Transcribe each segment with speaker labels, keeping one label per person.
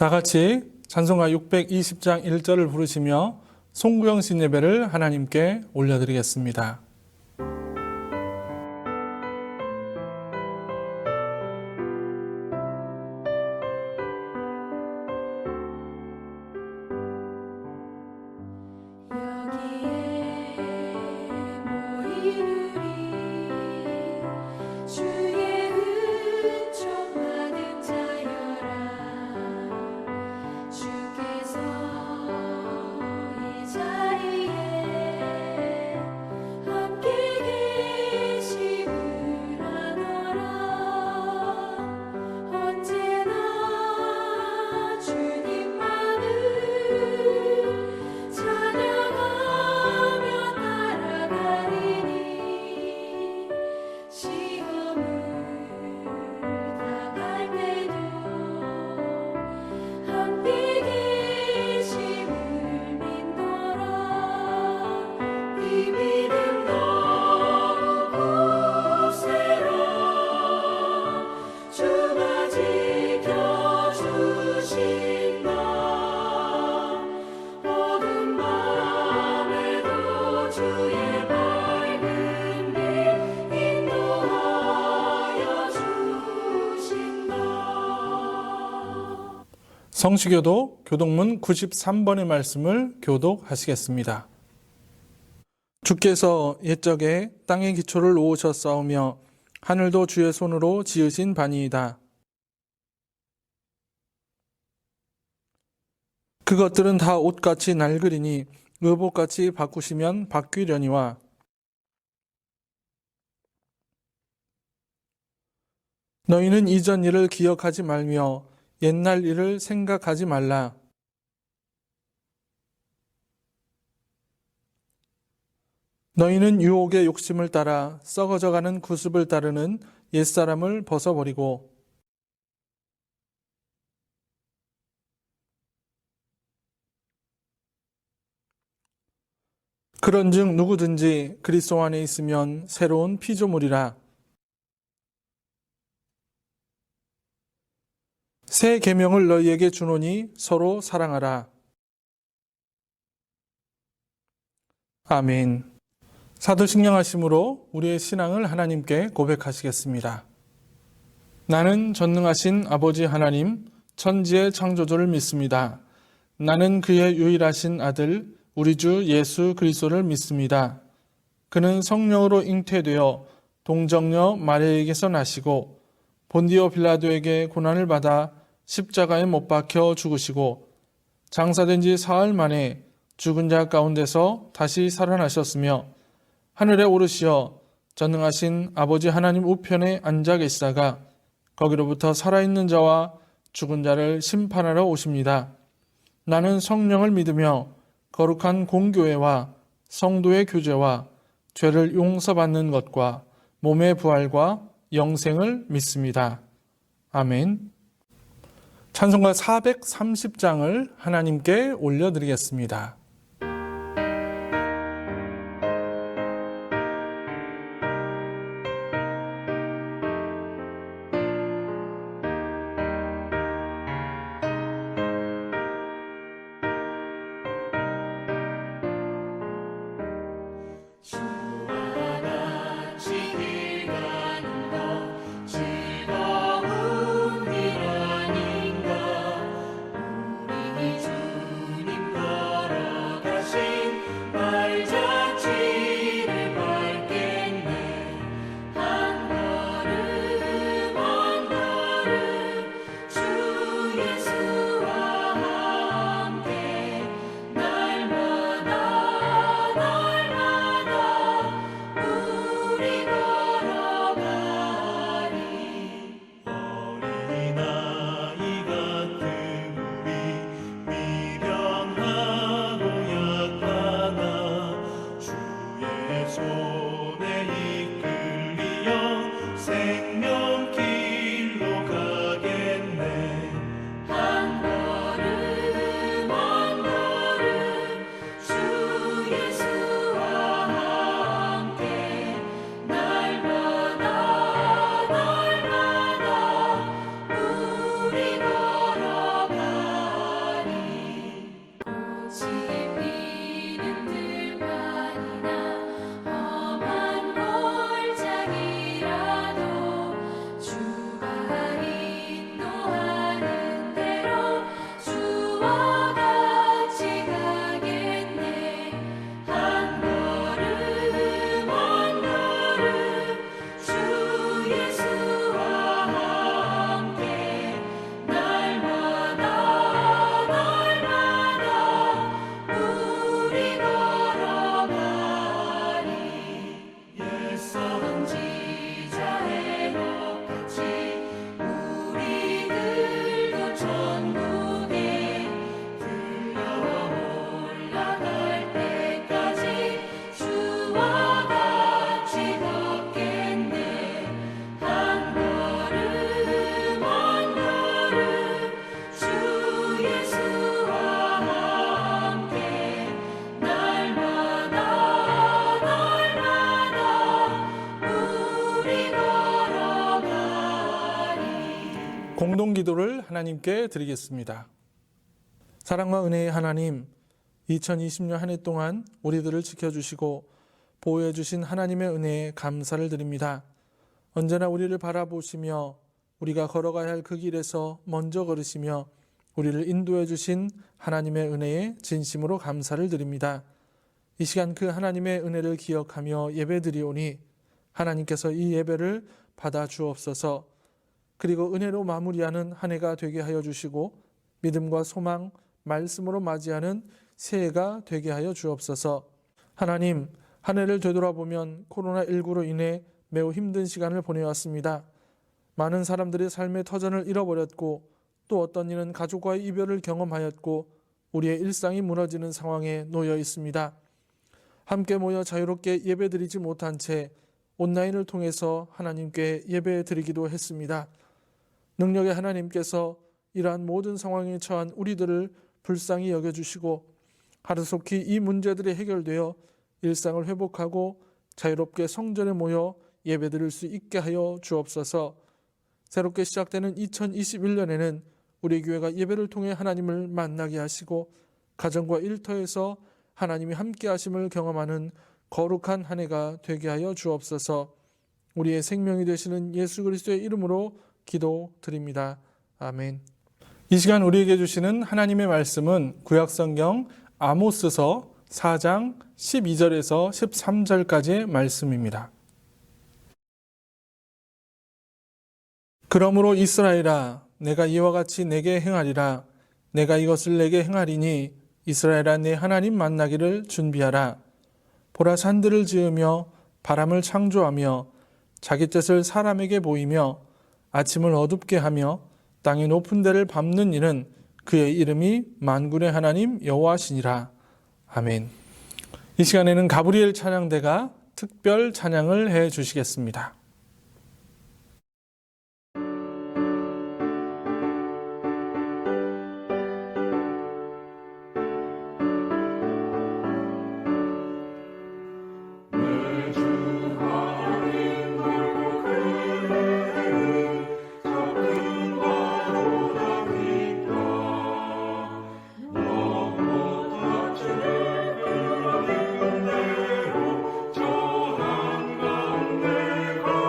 Speaker 1: 다 같이 찬송가 620장 1절을 부르시며 송구영신 예배를 하나님께 올려드리겠습니다. 성시교도 교독문 93번의 말씀을 교독하시겠습니다. 주께서 옛적에 땅의 기초를 놓으셨사오며 하늘도 주의 손으로 지으신 바니이다. 그것들은 다 옷같이 낡으리니 의복같이 바꾸시면 바뀌려니와 너희는 이전 일을 기억하지 말며 옛날 일을 생각하지 말라. 너희는 유혹의 욕심을 따라 썩어져가는 구습을 따르는 옛사람을 벗어버리고 그런즉 누구든지 그리스도 안에 있으면 새로운 피조물이라. 새 계명을 너희에게 주노니 서로 사랑하라. 아멘. 사도신령하심으로 우리의 신앙을 하나님께 고백하시겠습니다. 나는 전능하신 아버지 하나님, 천지의 창조주를 믿습니다. 나는 그의 유일하신 아들, 우리 주 예수 그리스도를 믿습니다. 그는 성령으로 잉태되어 동정녀 마리아에게서 나시고 본디오 빌라도에게 고난을 받아 십자가에 못 박혀 죽으시고 장사된 지 사흘 만에 죽은 자 가운데서 다시 살아나셨으며 하늘에 오르시어 전능하신 아버지 하나님 우편에 앉아 계시다가 거기로부터 살아있는 자와 죽은 자를 심판하러 오십니다. 나는 성령을 믿으며 거룩한 공교회와 성도의 교제와 죄를 용서받는 것과 몸의 부활과 영생을 믿습니다. 아멘. 찬송가 430장을 하나님께 올려드리겠습니다.
Speaker 2: 주님 걸어
Speaker 1: 공동 기도를 하나님께 드리겠습니다. 사랑과 은혜의 하나님, 2020년 한 해 동안 우리들을 지켜주시고 보호해 주신 하나님의 은혜에 감사를 드립니다. 언제나 우리를 바라보시며 우리가 걸어가야 할 그 길에서 먼저 걸으시며 우리를 인도해 주신 하나님의 은혜에 진심으로 감사를 드립니다. 이 시간 그 하나님의 은혜를 기억하며 예배드리오니 하나님께서 이 예배를 받아 주옵소서. 그리고 은혜로 마무리하는 한 해가 되게 하여 주시고 믿음과 소망, 말씀으로 맞이하는 새해가 되게 하여 주옵소서. 하나님, 한 해를 되돌아보면 코로나19로 인해 매우 힘든 시간을 보내왔습니다. 많은 사람들이 삶의 터전을 잃어버렸고 또 어떤 이는 가족과의 이별을 경험하였고 우리의 일상이 무너지는 상황에 놓여 있습니다. 함께 모여 자유롭게 예배드리지 못한 채 온라인을 통해서 하나님께 예배드리기도 했습니다. 능력의 하나님께서 이러한 모든 상황에 처한 우리들을 불쌍히 여겨주시고 하루속히 이 문제들이 해결되어 일상을 회복하고 자유롭게 성전에 모여 예배드릴 수 있게 하여 주옵소서. 새롭게 시작되는 2021년에는 우리 교회가 예배를 통해 하나님을 만나게 하시고 가정과 일터에서 하나님이 함께 하심을 경험하는 거룩한 한 해가 되게 하여 주옵소서. 우리의 생명이 되시는 예수 그리스도의 이름으로 기도드립니다. 아멘. 이 시간 우리에게 주시는 하나님의 말씀은 구약성경 아모스서 4장 12절에서 13절까지의 말씀입니다. 그러므로 이스라엘아, 내가 이와 같이 내게 행하리라. 내가 이것을 내게 행하리니 이스라엘아, 내 하나님 만나기를 준비하라. 보라, 산들을 지으며 바람을 창조하며 자기 뜻을 사람에게 보이며 아침을 어둡게 하며 땅의 높은 데를 밟는 이는 그의 이름이 만군의 하나님 여호와시니라. 아멘. 이 시간에는 가브리엘 찬양대가 특별 찬양을 해 주시겠습니다.
Speaker 2: 저 한강 내가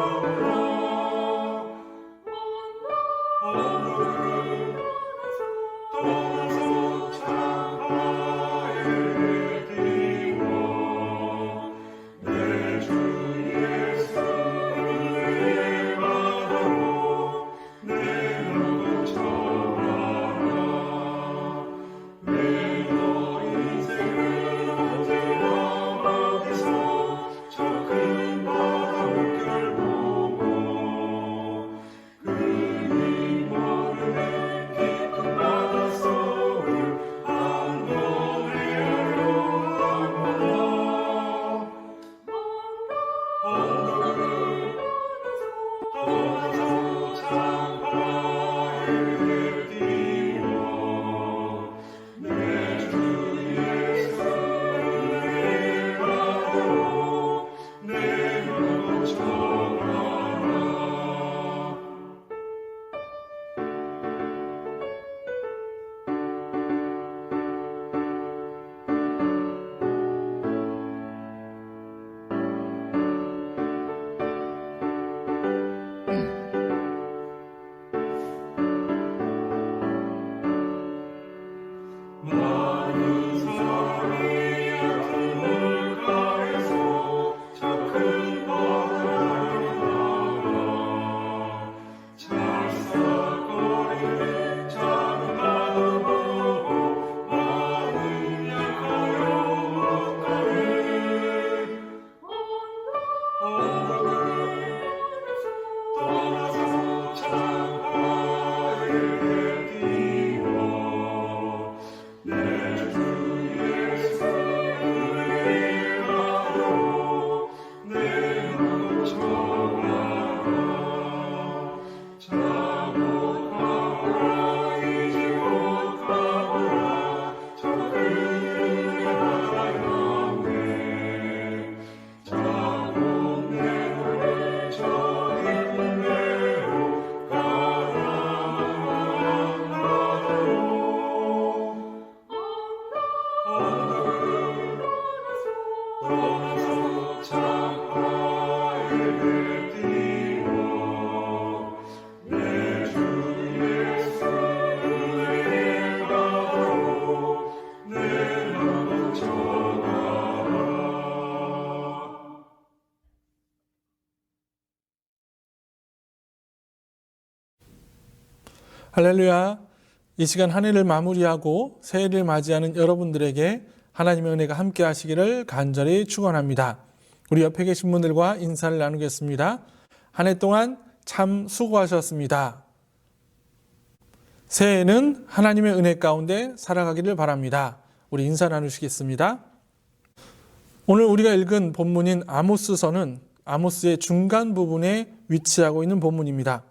Speaker 1: 할렐루야. 이 시간 한 해를 마무리하고 새해를 맞이하는 여러분들에게 하나님의 은혜가 함께 하시기를 간절히 축원합니다. 우리 옆에 계신 분들과 인사를 나누겠습니다. 한 해 동안 참 수고하셨습니다. 새해에는 하나님의 은혜 가운데 살아가기를 바랍니다. 우리 인사 나누시겠습니다. 오늘 우리가 읽은 본문인 아모스서는 아모스의 중간 부분에 위치하고 있는 본문입니다.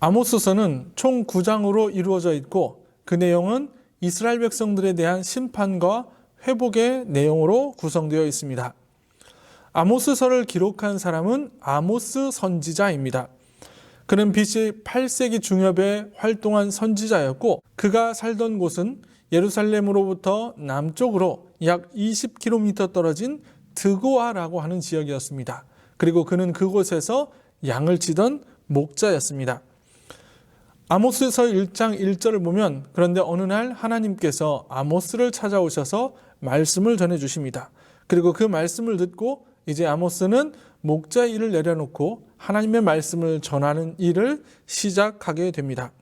Speaker 1: 아모스서는 총 9장으로 이루어져 있고 그 내용은 이스라엘 백성들에 대한 심판과 회복의 내용으로 구성되어 있습니다. 아모스서를 기록한 사람은 아모스 선지자입니다. 그는 BC 8세기 중엽에 활동한 선지자였고 그가 살던 곳은 예루살렘으로부터 남쪽으로 약 20km 떨어진 드고아라고 하는 지역이었습니다. 그리고 그는 그곳에서 양을 치던 목자였습니다. 아모스서 1장 1절을 보면 그런데 어느 날 하나님께서 아모스를 찾아오셔서 말씀을 전해주십니다. 그리고 그 말씀을 듣고 이제 아모스는 목자의 일을 내려놓고 하나님의 말씀을 전하는 일을 시작하게 됩니다.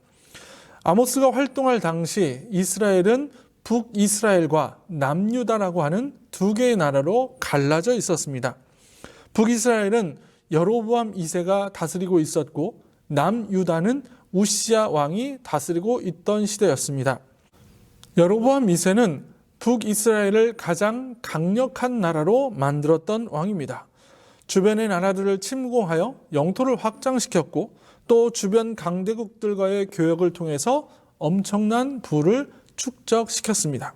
Speaker 1: 아모스가 활동할 당시 이스라엘은 북이스라엘과 남유다라고 하는 두 개의 나라로 갈라져 있었습니다. 북이스라엘은 여로보암 2세가 다스리고 있었고 남유다는 우시야 왕이 다스리고 있던 시대였습니다. 여로보암 2세는 북이스라엘을 가장 강력한 나라로 만들었던 왕입니다. 주변의 나라들을 침공하여 영토를 확장시켰고 또 주변 강대국들과의 교역을 통해서 엄청난 부를 축적시켰습니다.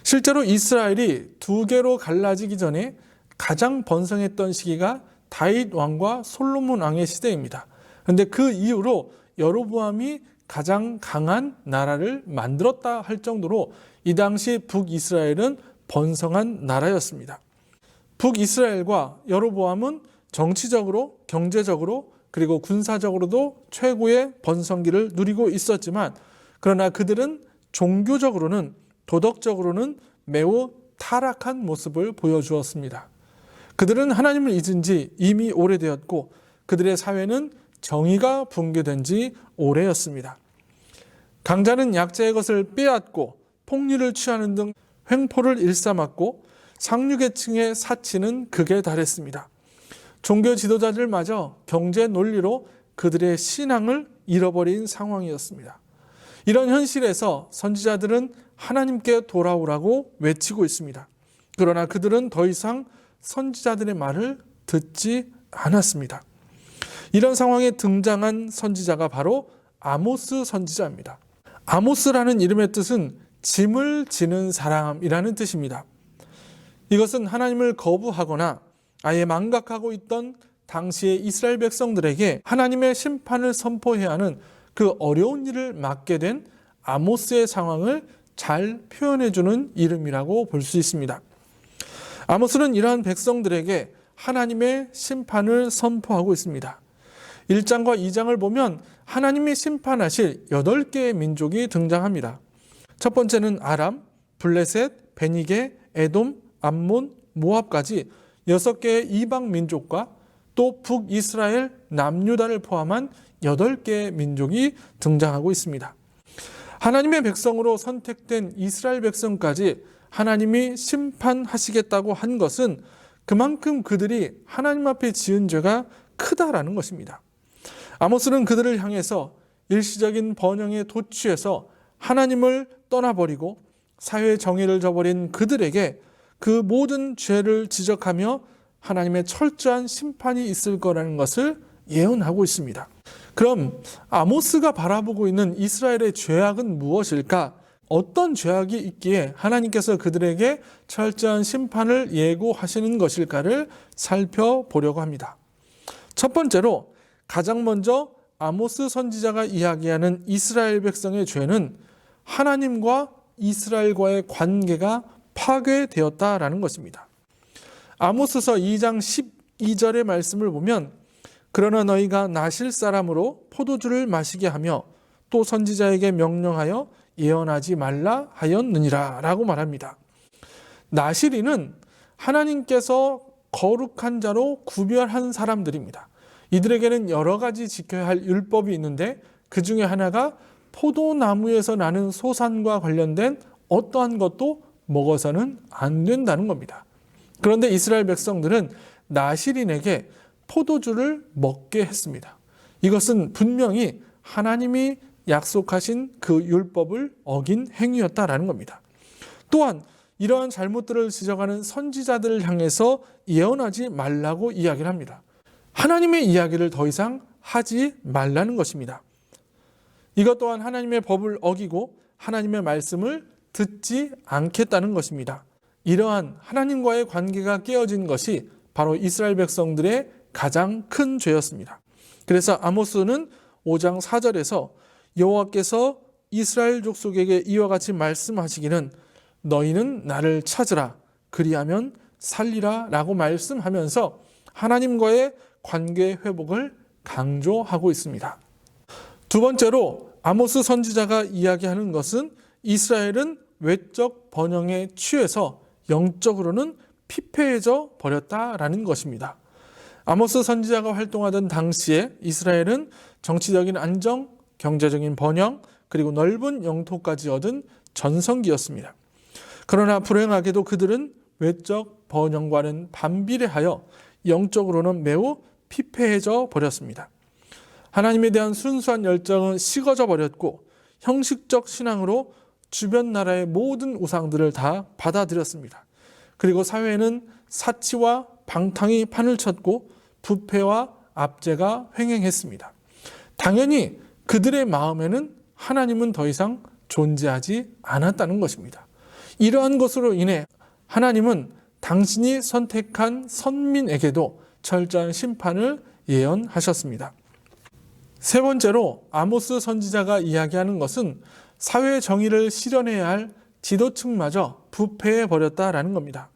Speaker 1: 실제로 이스라엘이 두 개로 갈라지기 전에 가장 번성했던 시기가 다윗 왕과 솔로몬 왕의 시대입니다. 그런데 그 이후로 여로보암이 가장 강한 나라를 만들었다 할 정도로 이 당시 북이스라엘은 번성한 나라였습니다. 북이스라엘과 여로보암은 정치적으로, 경제적으로, 그리고 군사적으로도 최고의 번성기를 누리고 있었지만 그러나 그들은 종교적으로는, 도덕적으로는 매우 타락한 모습을 보여주었습니다. 그들은 하나님을 잊은 지 이미 오래되었고 그들의 사회는 정의가 붕괴된 지 오래였습니다. 강자는 약자의 것을 빼앗고 폭리를 취하는 등 횡포를 일삼았고 상류계층의 사치는 극에 달했습니다. 종교 지도자들마저 경제 논리로 그들의 신앙을 잃어버린 상황이었습니다. 이런 현실에서 선지자들은 하나님께 돌아오라고 외치고 있습니다. 그러나 그들은 더 이상 선지자들의 말을 듣지 않았습니다. 이런 상황에 등장한 선지자가 바로 아모스 선지자입니다. 아모스라는 이름의 뜻은 짐을 지는 사람이라는 뜻입니다. 이것은 하나님을 거부하거나 아예 망각하고 있던 당시의 이스라엘 백성들에게 하나님의 심판을 선포해야 하는 그 어려운 일을 맡게 된 아모스의 상황을 잘 표현해주는 이름이라고 볼 수 있습니다. 아모스는 이러한 백성들에게 하나님의 심판을 선포하고 있습니다. 1장과 2장을 보면 하나님이 심판하실 8개의 민족이 등장합니다. 첫 번째는 아람, 블레셋, 베니게, 에돔, 암몬, 모압까지 6개의 이방 민족과 또 북이스라엘, 남유다를 포함한 8개의 민족이 등장하고 있습니다. 하나님의 백성으로 선택된 이스라엘 백성까지 하나님이 심판하시겠다고 한 것은 그만큼 그들이 하나님 앞에 지은 죄가 크다라는 것입니다. 아모스는 그들을 향해서 일시적인 번영의 도취에서 하나님을 떠나버리고 사회의 정의를 저버린 그들에게 그 모든 죄를 지적하며 하나님의 철저한 심판이 있을 거라는 것을 예언하고 있습니다. 그럼 아모스가 바라보고 있는 이스라엘의 죄악은 무엇일까? 어떤 죄악이 있기에 하나님께서 그들에게 철저한 심판을 예고하시는 것일까를 살펴보려고 합니다. 첫 번째로 가장 먼저 아모스 선지자가 이야기하는 이스라엘 백성의 죄는 하나님과 이스라엘과의 관계가 파괴되었다라는 것입니다. 아모스서 2장 12절의 말씀을 보면 그러나 너희가 나실 사람으로 포도주를 마시게 하며 또 선지자에게 명령하여 예언하지 말라 하였느니라 라고 말합니다. 나실인은 하나님께서 거룩한 자로 구별한 사람들입니다. 이들에게는 여러 가지 지켜야 할 율법이 있는데 그 중에 하나가 포도나무에서 나는 소산과 관련된 어떠한 것도 먹어서는 안 된다는 겁니다. 그런데 이스라엘 백성들은 나실인에게 포도주를 먹게 했습니다. 이것은 분명히 하나님이 약속하신 그 율법을 어긴 행위였다라는 겁니다. 또한 이러한 잘못들을 지적하는 선지자들을 향해서 예언하지 말라고 이야기를 합니다. 하나님의 이야기를 더 이상 하지 말라는 것입니다. 이것 또한 하나님의 법을 어기고 하나님의 말씀을 듣지 않겠다는 것입니다. 이러한 하나님과의 관계가 깨어진 것이 바로 이스라엘 백성들의 가장 큰 죄였습니다. 그래서 아모스는 5장 4절에서 여호와께서 이스라엘 족속에게 이와 같이 말씀하시기는 너희는 나를 찾으라 그리하면 살리라 라고 말씀하면서 하나님과의 관계 회복을 강조하고 있습니다. 두 번째로 아모스 선지자가 이야기하는 것은 이스라엘은 외적 번영에 취해서 영적으로는 피폐해져 버렸다라는 것입니다. 아모스 선지자가 활동하던 당시에 이스라엘은 정치적인 안정, 경제적인 번영, 그리고 넓은 영토까지 얻은 전성기였습니다. 그러나 불행하게도 그들은 외적 번영과는 반비례하여 영적으로는 매우 피폐해져 버렸습니다. 하나님에 대한 순수한 열정은 식어져 버렸고 형식적 신앙으로 주변 나라의 모든 우상들을 다 받아들였습니다. 그리고 사회에는 사치와 방탕이 판을 쳤고 부패와 압제가 횡행했습니다. 당연히 그들의 마음에는 하나님은 더 이상 존재하지 않았다는 것입니다. 이러한 것으로 인해 하나님은 당신이 선택한 선민에게도 철저한 심판을 예언하셨습니다. 세 번째로 아모스 선지자가 이야기하는 것은 사회 정의를 실현해야 할 지도층마저 부패해 버렸다라는 겁니다.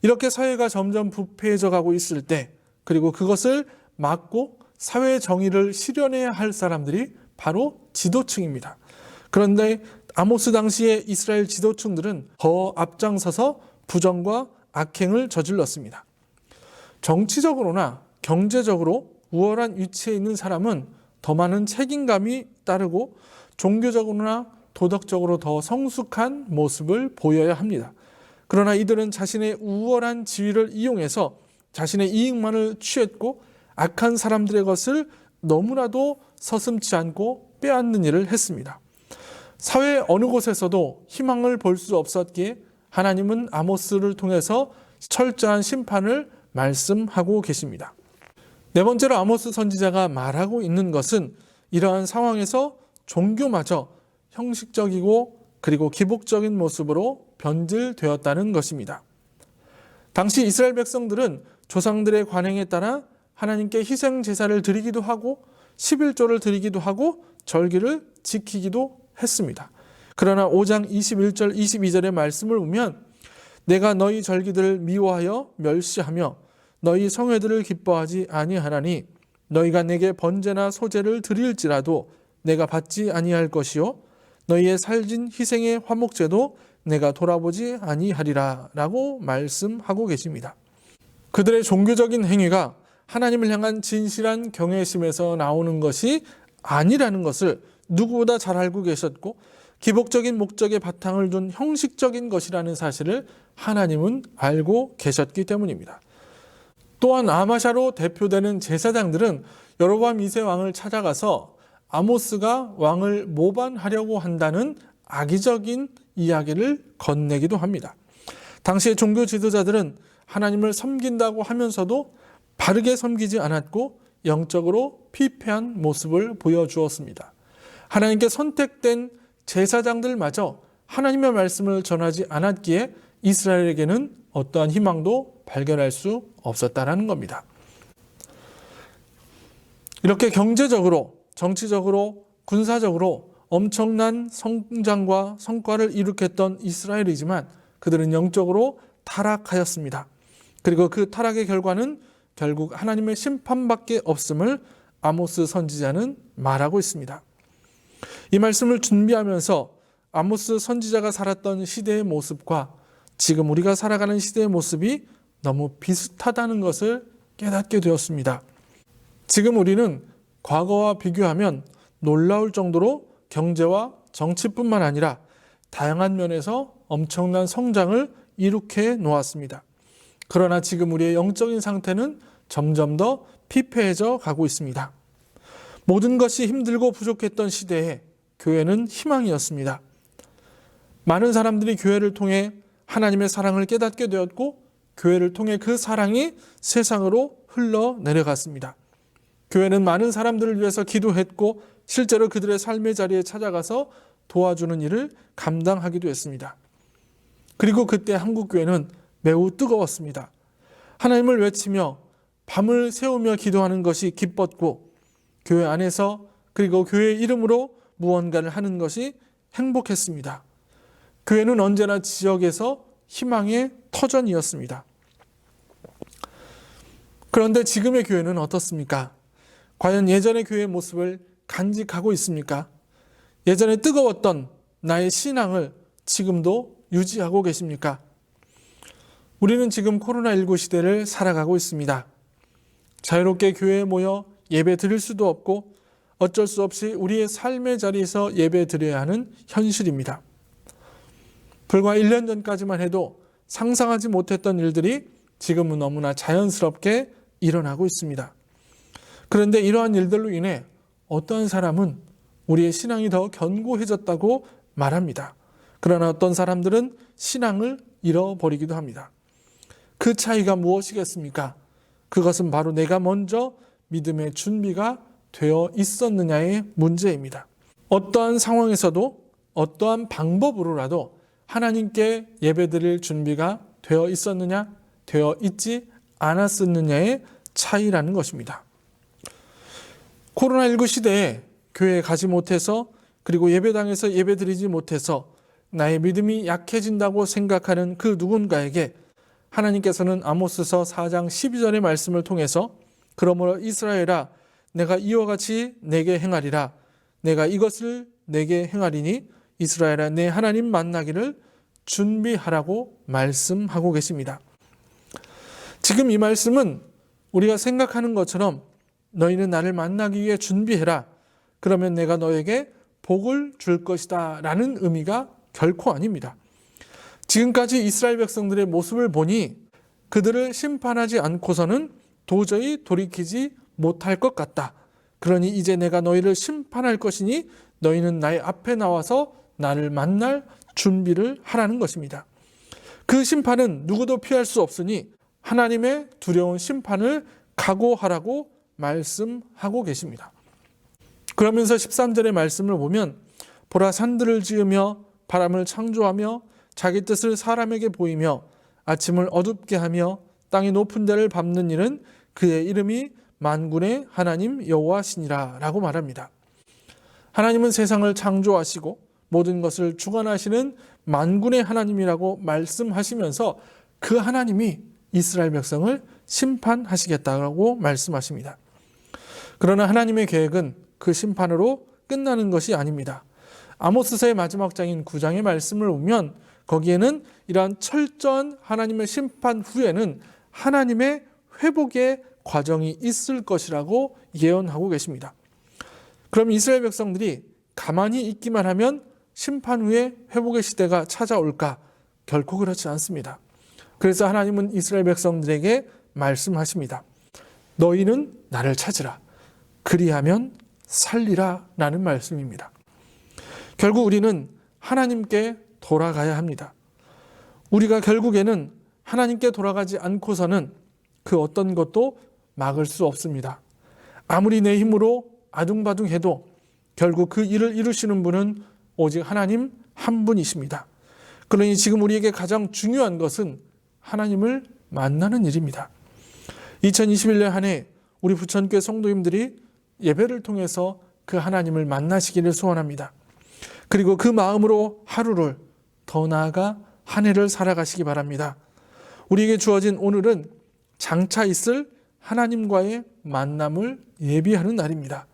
Speaker 1: 이렇게 사회가 점점 부패해져 가고 있을 때 그리고 그것을 막고 사회 정의를 실현해야 할 사람들이 바로 지도층입니다. 그런데 아모스 당시의 이스라엘 지도층들은 더 앞장서서 부정과 악행을 저질렀습니다. 정치적으로나 경제적으로 우월한 위치에 있는 사람은 더 많은 책임감이 따르고 종교적으로나 도덕적으로 더 성숙한 모습을 보여야 합니다. 그러나 이들은 자신의 우월한 지위를 이용해서 자신의 이익만을 취했고 악한 사람들의 것을 너무나도 서슴지 않고 빼앗는 일을 했습니다. 사회 어느 곳에서도 희망을 볼 수 없었기에 하나님은 아모스를 통해서 철저한 심판을 말씀하고 계십니다. 네 번째로 아모스 선지자가 말하고 있는 것은 이러한 상황에서 종교마저 형식적이고 그리고 기복적인 모습으로 변질되었다는 것입니다. 당시 이스라엘 백성들은 조상들의 관행에 따라 하나님께 희생 제사를 드리기도 하고 11조를 드리기도 하고 절기를 지키기도 했습니다. 그러나 5장 21절 22절의 말씀을 보면 내가 너희 절기들을 미워하여 멸시하며 너희 성회들을 기뻐하지 아니하나니 너희가 내게 번제나 소제를 드릴지라도 내가 받지 아니할 것이요 너희의 살진 희생의 화목제도 내가 돌아보지 아니하리라 라고 말씀하고 계십니다. 그들의 종교적인 행위가 하나님을 향한 진실한 경외심에서 나오는 것이 아니라는 것을 누구보다 잘 알고 계셨고 기복적인 목적에 바탕을 둔 형식적인 것이라는 사실을 하나님은 알고 계셨기 때문입니다. 또한 아마샤로 대표되는 제사장들은 여로보암 2세 왕을 찾아가서 아모스가 왕을 모반하려고 한다는 악의적인 이야기를 건네기도 합니다. 당시의 종교 지도자들은 하나님을 섬긴다고 하면서도 바르게 섬기지 않았고 영적으로 피폐한 모습을 보여주었습니다. 하나님께 선택된 제사장들마저 하나님의 말씀을 전하지 않았기에 이스라엘에게는 어떠한 희망도 발견할 수 없었다라는 겁니다. 이렇게 경제적으로, 정치적으로, 군사적으로 엄청난 성장과 성과를 이룩했던 이스라엘이지만 그들은 영적으로 타락하였습니다. 그리고 그 타락의 결과는 결국 하나님의 심판밖에 없음을 아모스 선지자는 말하고 있습니다. 이 말씀을 준비하면서 아모스 선지자가 살았던 시대의 모습과 지금 우리가 살아가는 시대의 모습이 너무 비슷하다는 것을 깨닫게 되었습니다. 지금 우리는 과거와 비교하면 놀라울 정도로 경제와 정치뿐만 아니라 다양한 면에서 엄청난 성장을 이룩해 놓았습니다. 그러나 지금 우리의 영적인 상태는 점점 더 피폐해져 가고 있습니다. 모든 것이 힘들고 부족했던 시대에 교회는 희망이었습니다. 많은 사람들이 교회를 통해 하나님의 사랑을 깨닫게 되었고 교회를 통해 그 사랑이 세상으로 흘러내려갔습니다. 교회는 많은 사람들을 위해서 기도했고 실제로 그들의 삶의 자리에 찾아가서 도와주는 일을 감당하기도 했습니다. 그리고 그때 한국교회는 매우 뜨거웠습니다. 하나님을 외치며 밤을 새우며 기도하는 것이 기뻤고 교회 안에서 그리고 교회의 이름으로 무언가를 하는 것이 행복했습니다. 교회는 언제나 지역에서 희망의 터전이었습니다. 그런데 지금의 교회는 어떻습니까? 과연 예전의 교회의 모습을 간직하고 있습니까? 예전에 뜨거웠던 나의 신앙을 지금도 유지하고 계십니까? 우리는 지금 코로나19 시대를 살아가고 있습니다. 자유롭게 교회에 모여 예배 드릴 수도 없고 어쩔 수 없이 우리의 삶의 자리에서 예배 드려야 하는 현실입니다. 불과 1년 전까지만 해도 상상하지 못했던 일들이 지금은 너무나 자연스럽게 일어나고 있습니다. 그런데 이러한 일들로 인해 어떠한 사람은 우리의 신앙이 더 견고해졌다고 말합니다. 그러나 어떤 사람들은 신앙을 잃어버리기도 합니다. 그 차이가 무엇이겠습니까? 그것은 바로 내가 먼저 믿음의 준비가 되어 있었느냐의 문제입니다. 어떠한 상황에서도 어떠한 방법으로라도 하나님께 예배드릴 준비가 되어 있었느냐, 되어 있지 않았었느냐의 차이라는 것입니다. 코로나19 시대에 교회에 가지 못해서 그리고 예배당에서 예배드리지 못해서 나의 믿음이 약해진다고 생각하는 그 누군가에게 하나님께서는 아모스서 4장 12절의 말씀을 통해서 그러므로 이스라엘아 내가 이와 같이 내게 행하리라 내가 이것을 내게 행하리니 이스라엘아 내 하나님 만나기를 준비하라고 말씀하고 계십니다. 지금 이 말씀은 우리가 생각하는 것처럼 너희는 나를 만나기 위해 준비해라. 그러면 내가 너에게 복을 줄 것이다 라는 의미가 결코 아닙니다. 지금까지 이스라엘 백성들의 모습을 보니 그들을 심판하지 않고서는 도저히 돌이키지 못할 것 같다. 그러니 이제 내가 너희를 심판할 것이니 너희는 나의 앞에 나와서 나를 만날 준비를 하라는 것입니다. 그 심판은 누구도 피할 수 없으니 하나님의 두려운 심판을 각오하라고 말씀하고 계십니다. 그러면서 13절의 말씀을 보면 보라 산들을 지으며 바람을 창조하며 자기 뜻을 사람에게 보이며 아침을 어둡게 하며 땅의 높은 데를 밟는 이는 그의 이름이 만군의 하나님 여호와시니라 라고 말합니다. 하나님은 세상을 창조하시고 모든 것을 주관하시는 만군의 하나님이라고 말씀하시면서 그 하나님이 이스라엘 백성을 심판하시겠다고 말씀하십니다. 그러나 하나님의 계획은 그 심판으로 끝나는 것이 아닙니다. 아모스서의 마지막 장인 9장의 말씀을 보면 거기에는 이러한 철저한 하나님의 심판 후에는 하나님의 회복의 과정이 있을 것이라고 예언하고 계십니다. 그럼 이스라엘 백성들이 가만히 있기만 하면 심판 후에 회복의 시대가 찾아올까? 결코 그렇지 않습니다. 그래서 하나님은 이스라엘 백성들에게 말씀하십니다. 너희는 나를 찾으라. 그리하면 살리라 라는 말씀입니다. 결국 우리는 하나님께 돌아가야 합니다. 우리가 결국에는 하나님께 돌아가지 않고서는 그 어떤 것도 막을 수 없습니다. 아무리 내 힘으로 아둥바둥해도 결국 그 일을 이루시는 분은 오직 하나님 한 분이십니다. 그러니 지금 우리에게 가장 중요한 것은 하나님을 만나는 일입니다. 2021년 한 해 우리 부천교회 성도님들이 예배를 통해서 그 하나님을 만나시기를 소원합니다. 그리고 그 마음으로 하루를 더 나아가 한 해를 살아가시기 바랍니다. 우리에게 주어진 오늘은 장차 있을 하나님과의 만남을 예비하는 날입니다.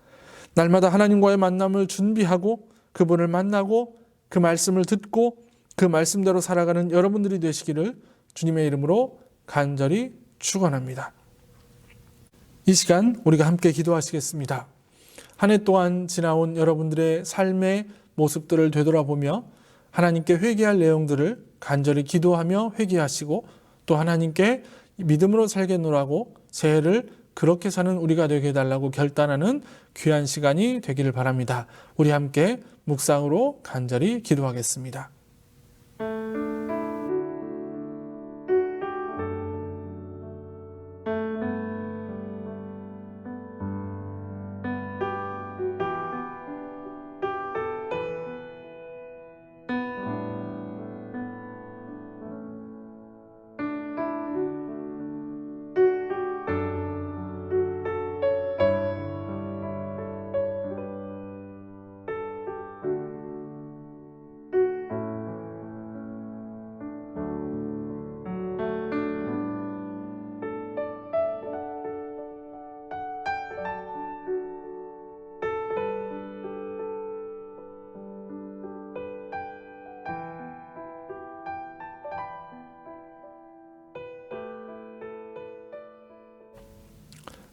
Speaker 1: 날마다 하나님과의 만남을 준비하고 그분을 만나고 그 말씀을 듣고 그 말씀대로 살아가는 여러분들이 되시기를 주님의 이름으로 간절히 축원합니다. 이 시간 우리가 함께 기도하시겠습니다. 한 해 동안 지나온 여러분들의 삶의 모습들을 되돌아보며 하나님께 회개할 내용들을 간절히 기도하며 회개하시고 또 하나님께 믿음으로 살겠노라고 새해를 그렇게 사는 우리가 되게 해달라고 결단하는 귀한 시간이 되기를 바랍니다. 우리 함께 묵상으로 간절히 기도하겠습니다.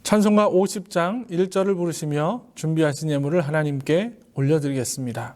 Speaker 1: 찬송가 50장 1절을 부르시며 준비하신 예물을 하나님께 올려드리겠습니다.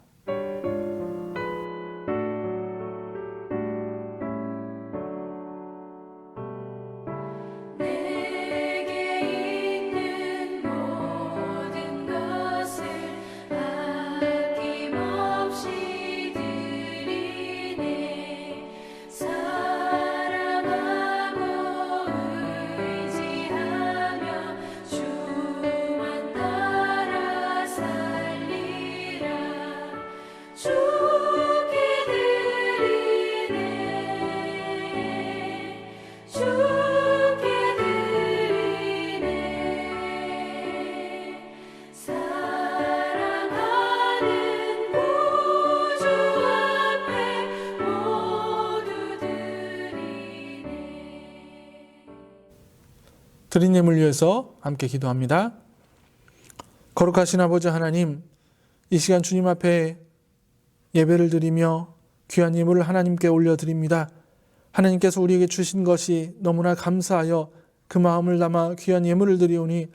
Speaker 1: 드린 예물 위해서 함께 기도합니다. 거룩하신 아버지 하나님, 이 시간 주님 앞에 예배를 드리며 귀한 예물을 하나님께 올려드립니다. 하나님께서 우리에게 주신 것이 너무나 감사하여 그 마음을 담아 귀한 예물을 드리오니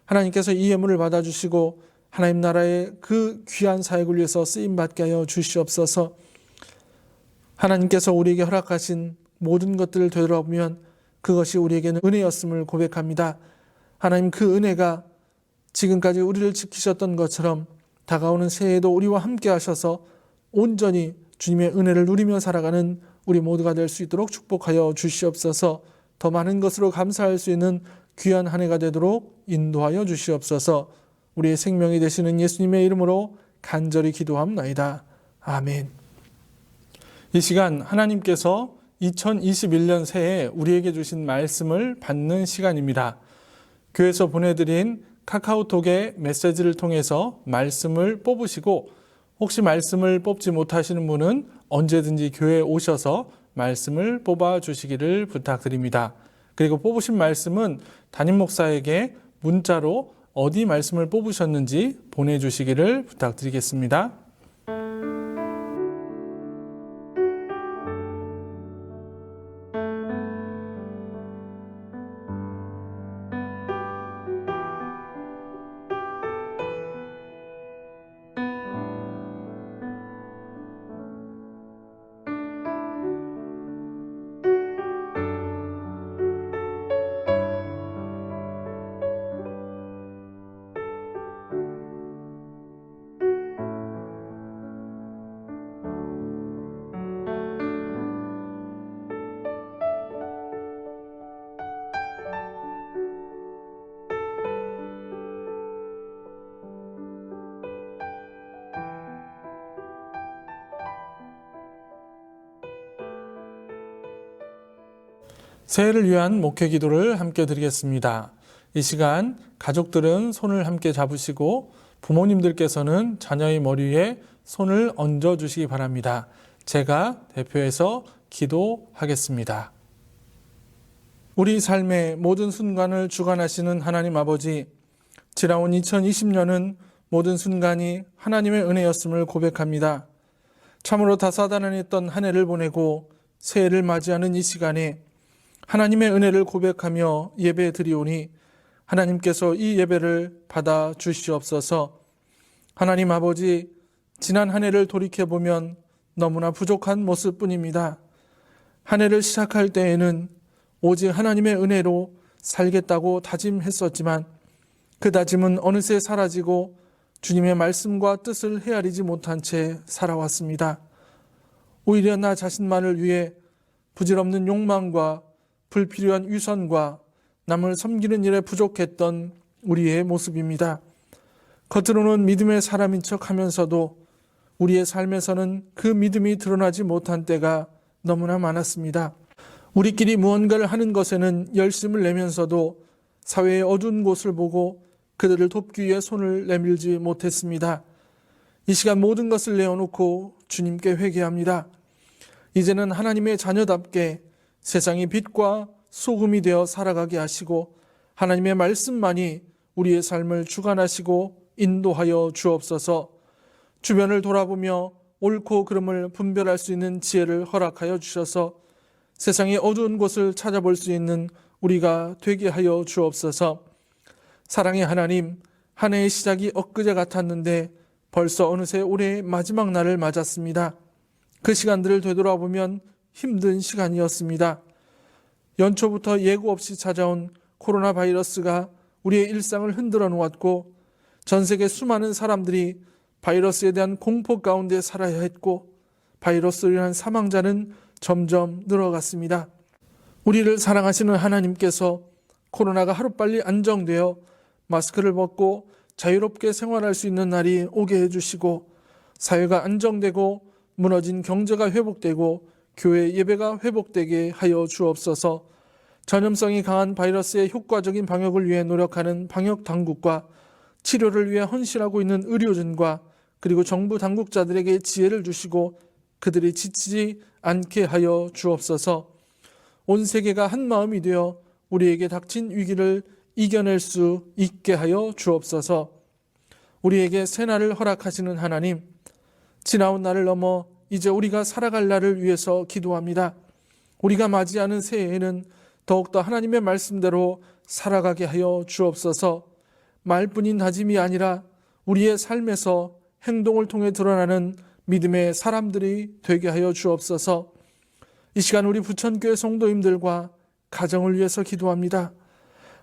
Speaker 1: 하나님께서 이 예물을 받아주시고 하나님 나라의 그 귀한 사역을 위해서 쓰임받게 하여 주시옵소서. 하나님께서 우리에게 허락하신 모든 것들을 되돌아보면 그것이 우리에게는 은혜였음을 고백합니다. 하나님, 그 은혜가 지금까지 우리를 지키셨던 것처럼 다가오는 새해에도 우리와 함께 하셔서 온전히 주님의 은혜를 누리며 살아가는 우리 모두가 될 수 있도록 축복하여 주시옵소서. 더 많은 것으로 감사할 수 있는 귀한 한 해가 되도록 인도하여 주시옵소서. 우리의 생명이 되시는 예수님의 이름으로 간절히 기도합나이다. 아멘. 이 시간 하나님께서 2021년 새해 우리에게 주신 말씀을 받는 시간입니다. 교회에서 보내드린 카카오톡의 메시지를 통해서 말씀을 뽑으시고 혹시 말씀을 뽑지 못하시는 분은 언제든지 교회에 오셔서 말씀을 뽑아 주시기를 부탁드립니다. 그리고 뽑으신 말씀은 담임 목사에게 문자로 어디 말씀을 뽑으셨는지 보내주시기를 부탁드리겠습니다. 새해를 위한 목회 기도를 함께 드리겠습니다. 이 시간 가족들은 손을 함께 잡으시고 부모님들께서는 자녀의 머리 위에 손을 얹어 주시기 바랍니다. 제가 대표해서 기도하겠습니다. 우리 삶의 모든 순간을 주관하시는 하나님 아버지, 지나온 2020년은 모든 순간이 하나님의 은혜였음을 고백합니다. 참으로 다사다난했던 한 해를 보내고 새해를 맞이하는 이 시간에 하나님의 은혜를 고백하며 예배 드리오니 하나님께서 이 예배를 받아 주시옵소서. 하나님 아버지, 지난 한 해를 돌이켜보면 너무나 부족한 모습뿐입니다. 한 해를 시작할 때에는 오직 하나님의 은혜로 살겠다고 다짐했었지만 그 다짐은 어느새 사라지고 주님의 말씀과 뜻을 헤아리지 못한 채 살아왔습니다. 오히려 나 자신만을 위해 부질없는 욕망과 불필요한 위선과 남을 섬기는 일에 부족했던 우리의 모습입니다. 겉으로는 믿음의 사람인 척 하면서도 우리의 삶에서는 그 믿음이 드러나지 못한 때가 너무나 많았습니다. 우리끼리 무언가를 하는 것에는 열심을 내면서도 사회의 어두운 곳을 보고 그들을 돕기 위해 손을 내밀지 못했습니다. 이 시간 모든 것을 내어놓고 주님께 회개합니다. 이제는 하나님의 자녀답게 세상이 빛과 소금이 되어 살아가게 하시고 하나님의 말씀만이 우리의 삶을 주관하시고 인도하여 주옵소서. 주변을 돌아보며 옳고 그름을 분별할 수 있는 지혜를 허락하여 주셔서 세상의 어두운 곳을 찾아볼 수 있는 우리가 되게 하여 주옵소서. 사랑의 하나님, 한 해의 시작이 엊그제 같았는데 벌써 어느새 올해의 마지막 날을 맞았습니다. 그 시간들을 되돌아보면 힘든 시간이었습니다. 연초부터 예고 없이 찾아온 코로나 바이러스가 우리의 일상을 흔들어 놓았고 전 세계 수많은 사람들이 바이러스에 대한 공포 가운데 살아야 했고 바이러스로 인한 사망자는 점점 늘어갔습니다. 우리를 사랑하시는 하나님께서 코로나가 하루빨리 안정되어 마스크를 벗고 자유롭게 생활할 수 있는 날이 오게 해주시고 사회가 안정되고 무너진 경제가 회복되고 교회 예배가 회복되게 하여 주옵소서. 전염성이 강한 바이러스의 효과적인 방역을 위해 노력하는 방역 당국과 치료를 위해 헌신하고 있는 의료진과 그리고 정부 당국자들에게 지혜를 주시고 그들이 지치지 않게 하여 주옵소서. 온 세계가 한 마음이 되어 우리에게 닥친 위기를 이겨낼 수 있게 하여 주옵소서. 우리에게 새날을 허락하시는 하나님, 지나온 날을 넘어 이제 우리가 살아갈 날을 위해서 기도합니다. 우리가 맞이하는 새해에는 더욱더 하나님의 말씀대로 살아가게 하여 주옵소서. 말뿐인 다짐이 아니라 우리의 삶에서 행동을 통해 드러나는 믿음의 사람들이 되게 하여 주옵소서. 이 시간 우리 부천교회 성도님들과 가정을 위해서 기도합니다.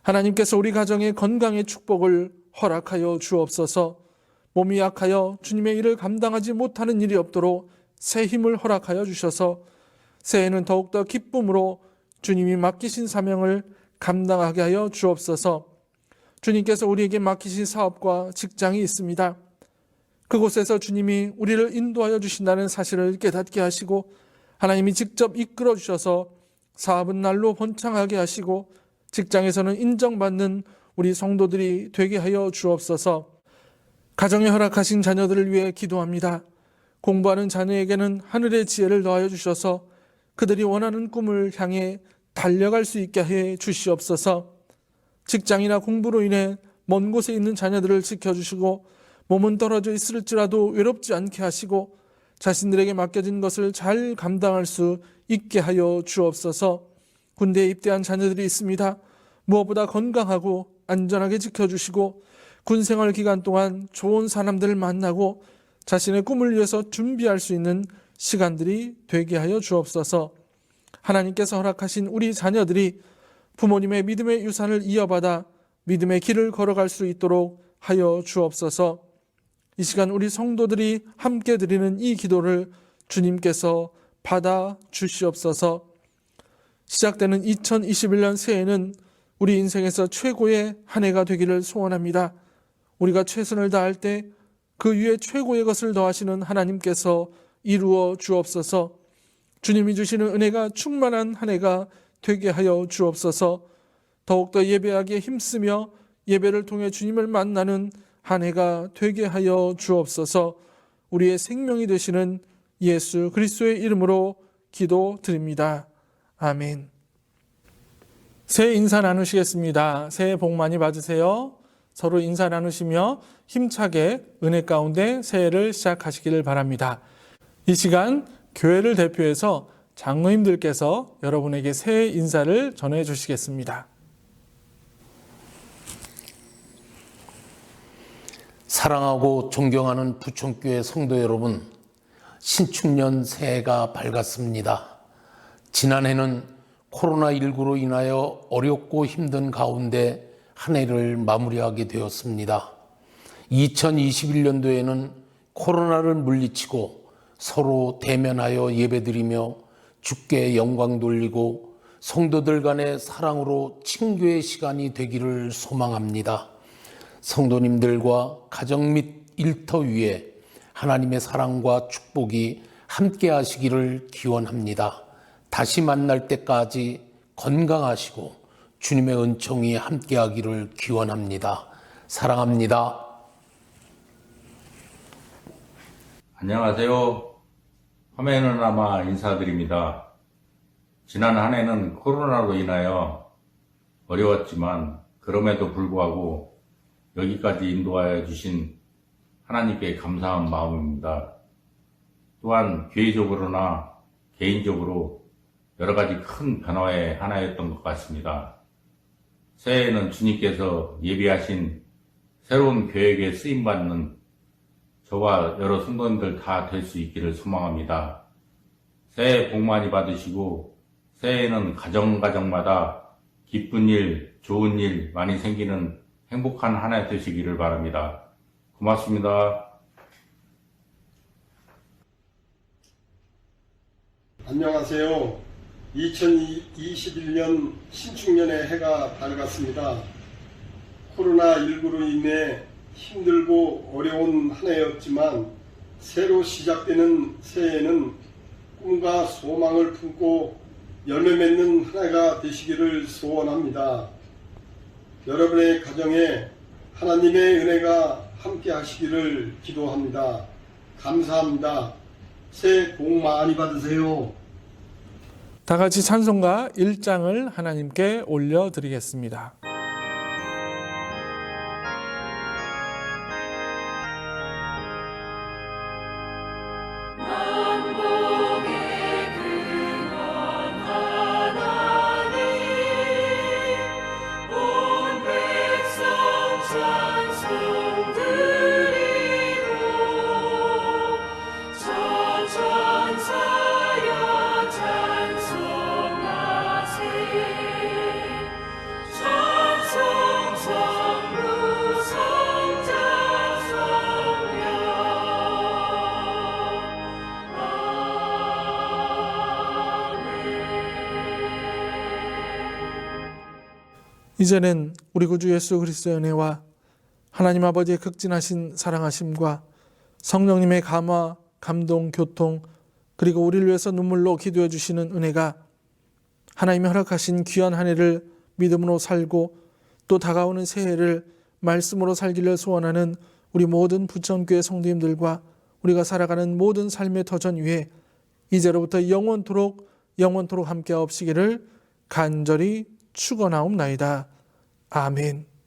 Speaker 1: 하나님께서 우리 가정의 건강의 축복을 허락하여 주옵소서. 몸이 약하여 주님의 일을 감당하지 못하는 일이 없도록 새 힘을 허락하여 주셔서 새해에는 더욱더 기쁨으로 주님이 맡기신 사명을 감당하게 하여 주옵소서. 주님께서 우리에게 맡기신 사업과 직장이 있습니다. 그곳에서 주님이 우리를 인도하여 주신다는 사실을 깨닫게 하시고 하나님이 직접 이끌어 주셔서 사업은 날로 번창하게 하시고 직장에서는 인정받는 우리 성도들이 되게 하여 주옵소서. 가정에 허락하신 자녀들을 위해 기도합니다. 공부하는 자녀에게는 하늘의 지혜를 더하여 주셔서 그들이 원하는 꿈을 향해 달려갈 수 있게 해 주시옵소서. 직장이나 공부로 인해 먼 곳에 있는 자녀들을 지켜주시고 몸은 떨어져 있을지라도 외롭지 않게 하시고 자신들에게 맡겨진 것을 잘 감당할 수 있게 하여 주옵소서. 군대에 입대한 자녀들이 있습니다. 무엇보다 건강하고 안전하게 지켜주시고 군생활 기간 동안 좋은 사람들을 만나고 자신의 꿈을 위해서 준비할 수 있는 시간들이 되게 하여 주옵소서. 하나님께서 허락하신 우리 자녀들이 부모님의 믿음의 유산을 이어받아 믿음의 길을 걸어갈 수 있도록 하여 주옵소서. 이 시간 우리 성도들이 함께 드리는 이 기도를 주님께서 받아 주시옵소서. 시작되는 2021년 새해는 우리 인생에서 최고의 한 해가 되기를 소원합니다. 우리가 최선을 다할 때 그 위에 최고의 것을 더하시는 하나님께서 이루어 주옵소서. 주님이 주시는 은혜가 충만한 한 해가 되게 하여 주옵소서. 더욱더 예배하기에 힘쓰며 예배를 통해 주님을 만나는 한 해가 되게 하여 주옵소서. 우리의 생명이 되시는 예수 그리스도의 이름으로 기도드립니다. 아멘. 새해 인사 나누시겠습니다. 새해 복 많이 받으세요. 서로 인사 나누시며 힘차게 은혜 가운데 새해를 시작하시기를 바랍니다. 이 시간 교회를 대표해서 장로님들께서 여러분에게 새해 인사를 전해 주시겠습니다.
Speaker 2: 사랑하고 존경하는 부천교회 성도 여러분, 신축년 새해가 밝았습니다. 지난해는 코로나19로 인하여 어렵고 힘든 가운데 한 해를 마무리하게 되었습니다. 2021년도에는 코로나를 물리치고 서로 대면하여 예배드리며 주께 영광 돌리고 성도들 간의 사랑으로 친교의 시간이 되기를 소망합니다. 성도님들과 가정 및 일터 위에 하나님의 사랑과 축복이 함께 하시기를 기원합니다. 다시 만날 때까지 건강하시고 주님의 은총이 함께 하기를 기원합니다. 사랑합니다.
Speaker 3: 안녕하세요. 화면을 남아 인사드립니다. 지난 한 해는 코로나로 인하여 어려웠지만 그럼에도 불구하고 여기까지 인도하여 주신 하나님께 감사한 마음입니다. 또한 교회적으로나 개인적으로 여러 가지 큰 변화의 하나였던 것 같습니다. 새해에는 주님께서 예비하신 새로운 교회에 쓰임받는 저와 여러 성도님들 다 될 수 있기를 소망합니다. 새해 복 많이 받으시고 새해에는 가정마다 기쁜 일, 좋은 일 많이 생기는 행복한 한 해 되시기를 바랍니다. 고맙습니다.
Speaker 4: 안녕하세요. 2021년 신축년의 해가 밝았습니다. 코로나19로 인해 힘들고 어려운 한 해였지만 새로 시작되는 새해에는 꿈과 소망을 품고 열매 맺는 한 해가 되시기를 소원합니다. 여러분의 가정에 하나님의 은혜가 함께 하시기를 기도합니다. 감사합니다. 새해 복 많이 받으세요.
Speaker 1: 다 같이 찬송가 1장을 하나님께 올려드리겠습니다. 이제는 우리 구주 예수 그리스도의 은혜와 하나님 아버지의 극진하신 사랑하심과 성령님의 감화, 감동, 교통, 그리고 우리를 위해서 눈물로 기도해 주시는 은혜가 하나님이 허락하신 귀한 한 해를 믿음으로 살고 또 다가오는 새해를 말씀으로 살기를 소원하는 우리 모든 부천교회 성도님들과 우리가 살아가는 모든 삶의 터전 위에 이제로부터 영원토록 함께 하옵시기를 간절히 축원하옵나이다. 아멘.